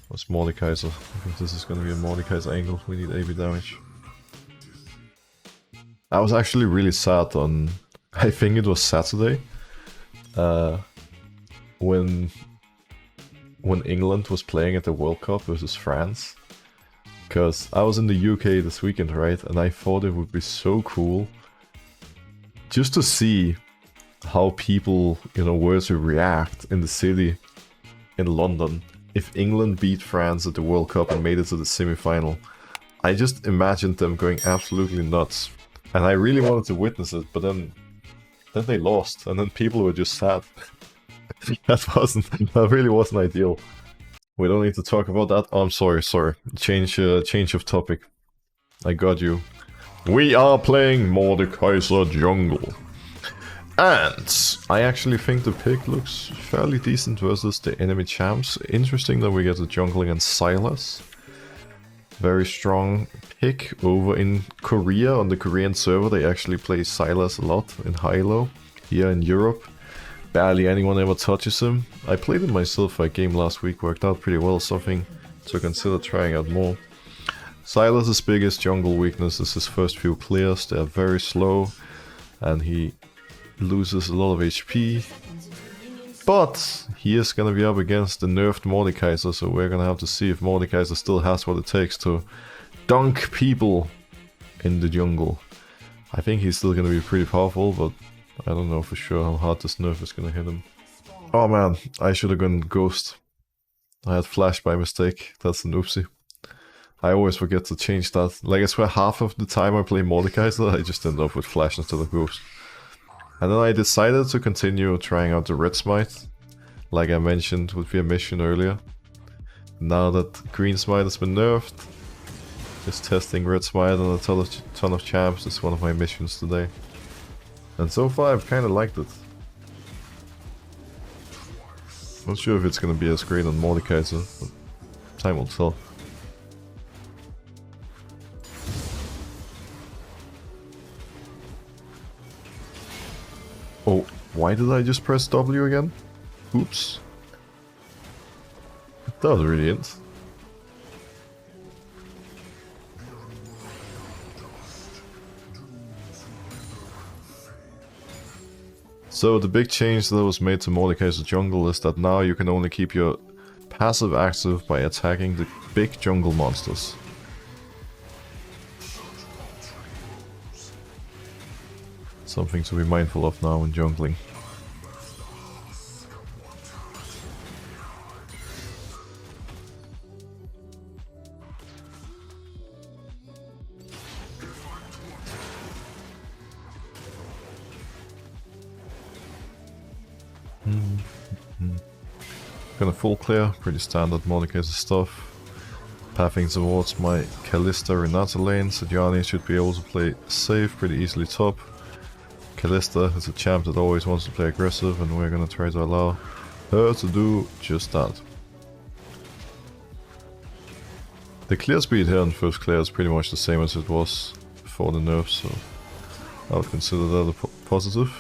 Was Mordekaiser. I think this is gonna be a Mordekaiser angle. We need AB damage. I was actually really sad on... I think it was Saturday. When England was playing at the World Cup versus France. Because I was in the UK this weekend, right? And I thought it would be so cool just to see how people, you know, were to react in the city in London if England beat France at the World Cup and made it to the semi-final. I just imagined them going absolutely nuts. And I really wanted to witness it, but then they lost, and then people were just sad. That really wasn't ideal. We don't need to talk about that. Oh, I'm sorry. Change of topic. I got you. We are playing Mordekaiser jungle. And I actually think the pick looks fairly decent versus the enemy champs. Interesting that we get the jungle against Silas. Very strong pick over in Korea. On the Korean server they actually play Silas a lot in high-low. Here in Europe, barely anyone ever touches him. I played it myself for a game last week, worked out pretty well, something to consider trying out more. Silas' biggest jungle weakness is his first few clears. They are very slow and he loses a lot of HP. But he is gonna be up against the nerfed Mordekaiser, so we're gonna have to see if Mordekaiser still has what it takes to dunk people in the jungle. I think he's still gonna be pretty powerful, but I don't know for sure how hard this nerf is gonna hit him. Oh man, I should have gone Ghost. I had Flash by mistake, that's an oopsie. I always forget to change that. Like I swear half of the time I play Mordekaiser, I just end up with Flash instead of Ghost. And then I decided to continue trying out the Red Smite, like I mentioned would be a mission earlier. Now that Green Smite has been nerfed, just testing Red Smite on a ton of champs is one of my missions today. And so far I've kinda liked it. Not sure if it's gonna be as great on Mordekaiser, but time will tell. Oh, why did I just press W again? Oops. That was brilliant. So the big change that was made to Mordekaiser jungle is that now you can only keep your passive active by attacking the big jungle monsters. Something to be mindful of now in jungling. Gonna full clear, pretty standard Mordekaiser stuff. Pathing towards my Kalista Renata lane, Sejuani should be able to play safe pretty easily top. Kalista is a champ that always wants to play aggressive, and we're gonna try to allow her to do just that. The clear speed here on first clear is pretty much the same as it was before the nerf, so I would consider that a positive.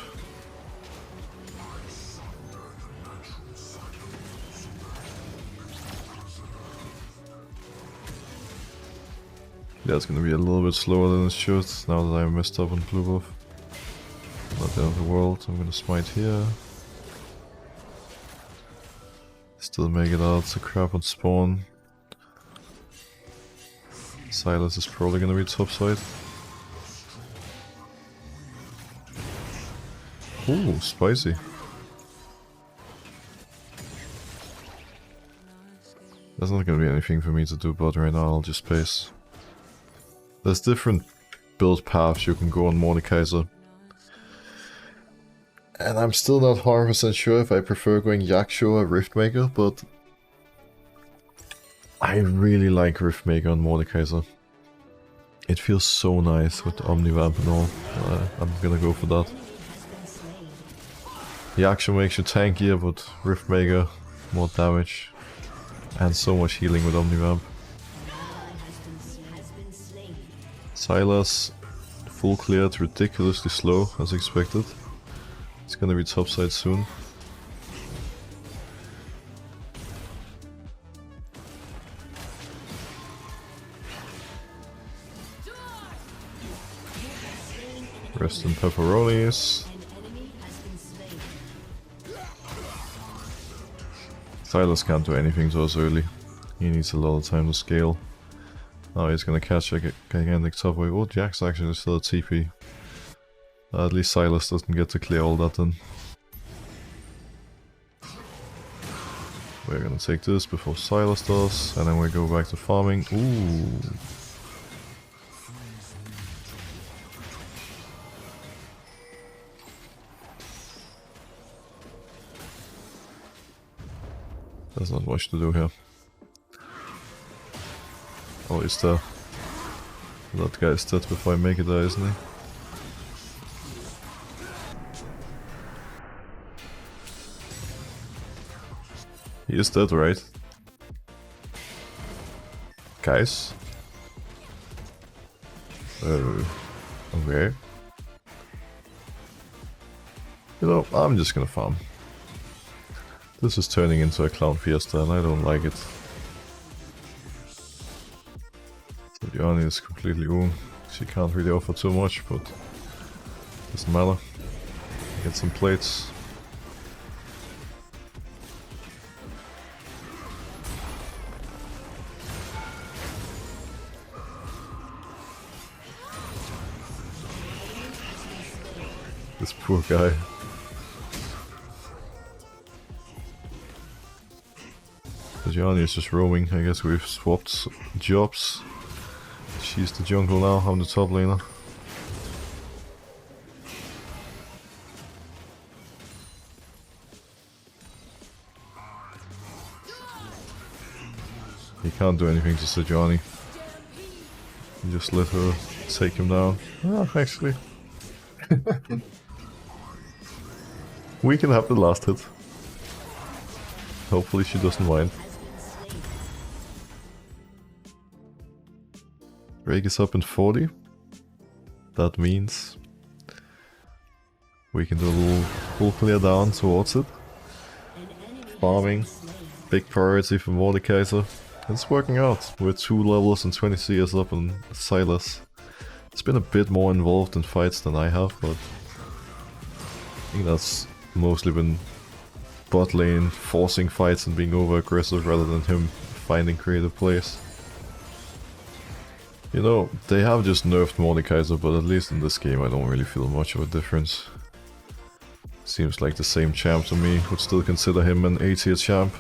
Yeah, it's gonna be a little bit slower than it should, now that I messed up on blue buff. Not the end of the world, I'm gonna smite here. Still make it out to crap on spawn. Silas is probably gonna be topside. Ooh, spicy. There's not gonna be anything for me to do but right now, I'll just pace. There's different build paths you can go on Mordekaiser. And I'm still not 100% sure if I prefer going Yaksho or Riftmaker, but I really like Riftmaker on Mordekaiser. It feels so nice with the Omnivamp and all. I'm gonna go for that. Yaksho makes you tankier, but Riftmaker, more damage. And so much healing with Omnivamp. Silas, full cleared, ridiculously slow as expected. It's gonna be topside soon. Rest in pepperonis. Silas can't do anything to us early. He needs a lot of time to scale. Now he's gonna catch a gigantic top wave. Oh, Jack's actually still a TP. At least Silas doesn't get to clear all that then. We're gonna take this before Silas does, and then we go back to farming. Ooh. There's not much to do here. Oh, is there? That guy is dead before I make it there, isn't he? He is dead, right? Guys? Okay. You know, I'm just gonna farm. This is turning into a clown fiesta and I don't like it. So Diani is completely own. She can't really offer too much, but doesn't matter. Get some plates. This poor guy. Gianni is just roaming. I guess we've swapped jobs. She's the jungle now, I'm the top laner. He can't do anything to Sejuani. Just let her take him down. Ah, actually. We can have the last hit. Hopefully she doesn't mind. Rake is up in 40. That means we can do a little full clear down towards it. Farming. Big priority for Mordekaiser. It's working out. We're 2 levels and 20 CS up on Silas. It's been a bit more involved in fights than I have, but I think that's mostly been bot lane forcing fights and being over aggressive rather than him finding creative plays. You know, they have just nerfed Mordekaiser, but at least in this game I don't really feel much of a difference. Seems like the same champ to me, would still consider him an A-tier champ.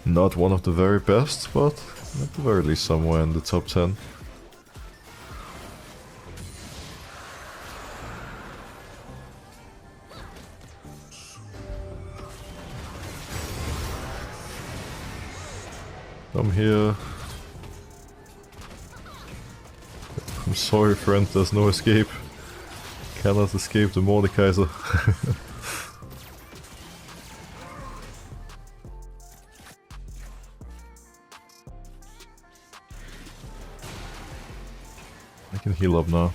Not one of the very best, but at the very least somewhere in the top 10. I'm here. I'm sorry friend, there's no escape. Cannot escape the Mordekaiser. I can heal up now.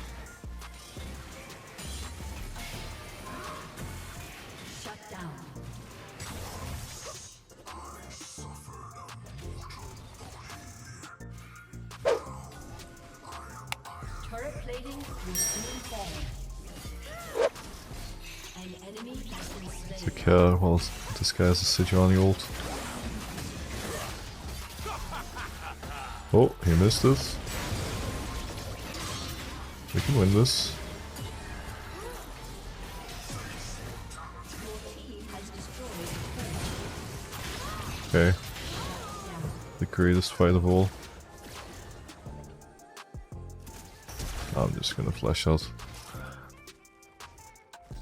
Take care while this guy has a Sejuani ult. Oh, he missed it. We can win this. Okay. The greatest fight of all. I'm just gonna flash out.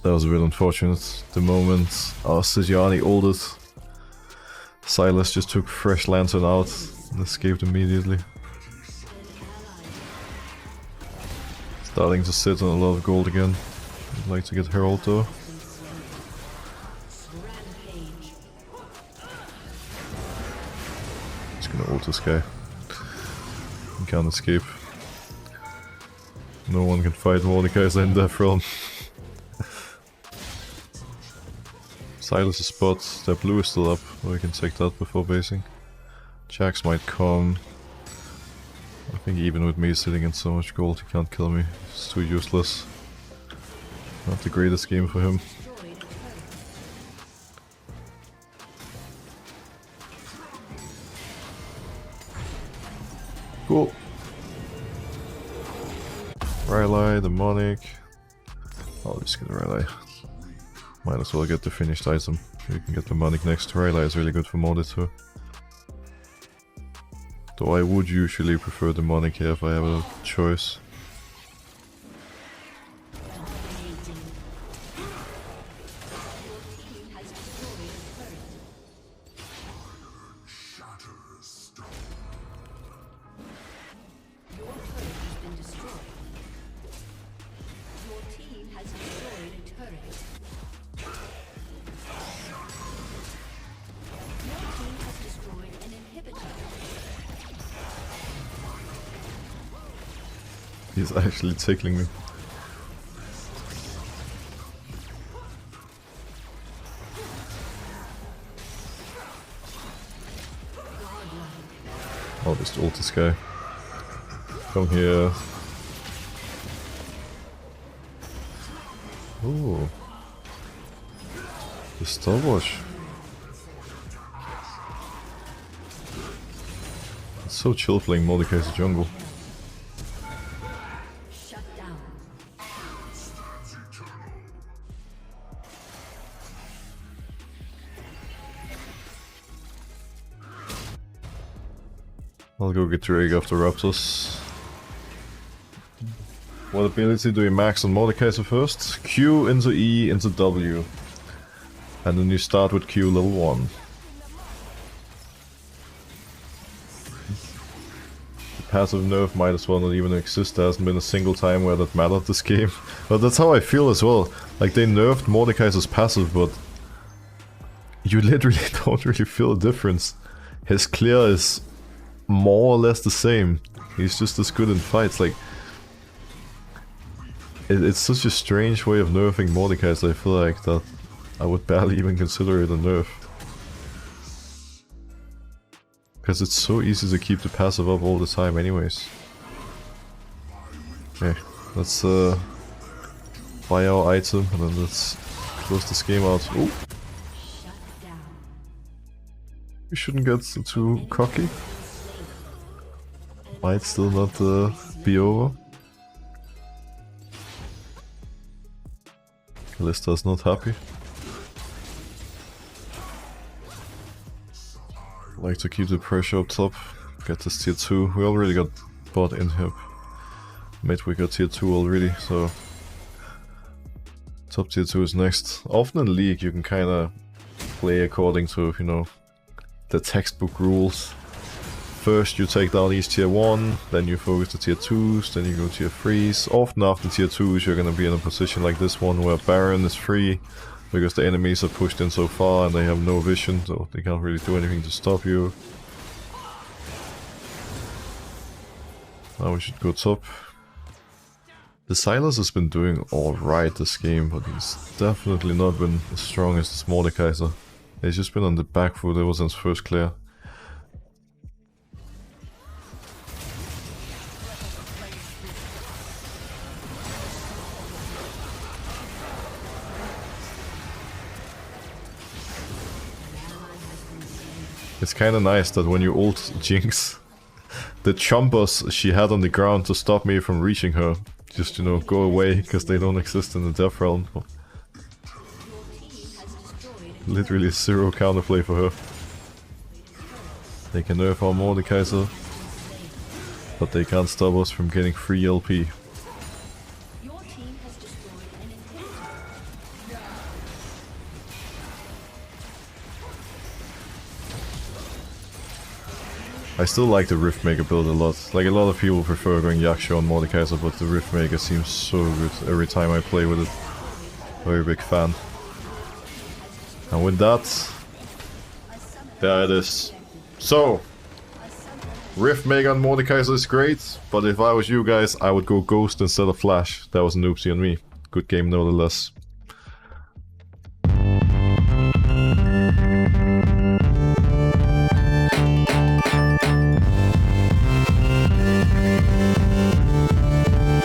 That was a bit unfortunate. The moment our Sejuani ulted, Silas just took fresh lantern out and escaped immediately. Starting to sit on a lot of gold again. I'd like to get her ult though. Just gonna ult this guy. He can't escape. No one can fight Mordekaiser in Death Realm. Silas' spot, their blue is still up, we can take that before basing. Jax might come. I think even with me sitting in so much gold he can't kill me, it's too useless. Not the greatest game for him. Cool. Rylai, Demonic. I'll just get Rylai. Might as well get the finished item. You can get Demonic next. Rylai is really good for modded too. Though I would usually prefer Demonic here if I have a choice. He's actually tickling me. I'll just ult this guy. Come here. Ooh. The stopwatch. It's so chill playing Mordekaiser jungle. I'll go get Drake after Raptors. What ability do you max on Mordekaiser first? Q into E into W. And then you start with Q level 1. The passive nerf might as well not even exist. There hasn't been a single time where that mattered this game. But that's how I feel as well. Like they nerfed Mordekaiser's passive, but you literally don't really feel a difference. His clear is more or less the same. He's just as good in fights. Like it's such a strange way of nerfing Mordekaiser. I feel like that I would barely even consider it a nerf, because it's so easy to keep the passive up all the time anyways. Okay, let's buy our item and then let's close this game out. Ooh. We shouldn't get too cocky. Might still not be over. Kalista's not happy. Like to keep the pressure up top. Get this tier 2. We already got bot in here. Mid we got tier 2 already, so top tier 2 is next. Often in League you can kinda play according to, you know, the textbook rules. First you take down each tier 1, then you focus the tier 2s, then you go tier 3s. Often after tier 2s you're gonna be in a position like this one where Baron is free, because the enemies are pushed in so far and they have no vision, so they can't really do anything to stop you. Now we should go top. The Silas has been doing alright this game, but he's definitely not been as strong as this Mordekaiser. He's just been on the back foot ever since first clear. It's kinda nice that when you ult Jinx, the chompers she had on the ground to stop me from reaching her just, you know, go away because they don't exist in the Death Realm. Literally zero counterplay for her. They can nerf our Mordekaiser, but they can't stop us from getting free LP. I still like the Riftmaker build a lot. Like, a lot of people prefer going Yaksha on Mordekaiser, but the Riftmaker seems so good every time I play with it. Very big fan. And with that, there it is. So, Riftmaker on Mordekaiser is great, but if I was you guys, I would go Ghost instead of Flash. That was an oopsie on me. Good game nevertheless.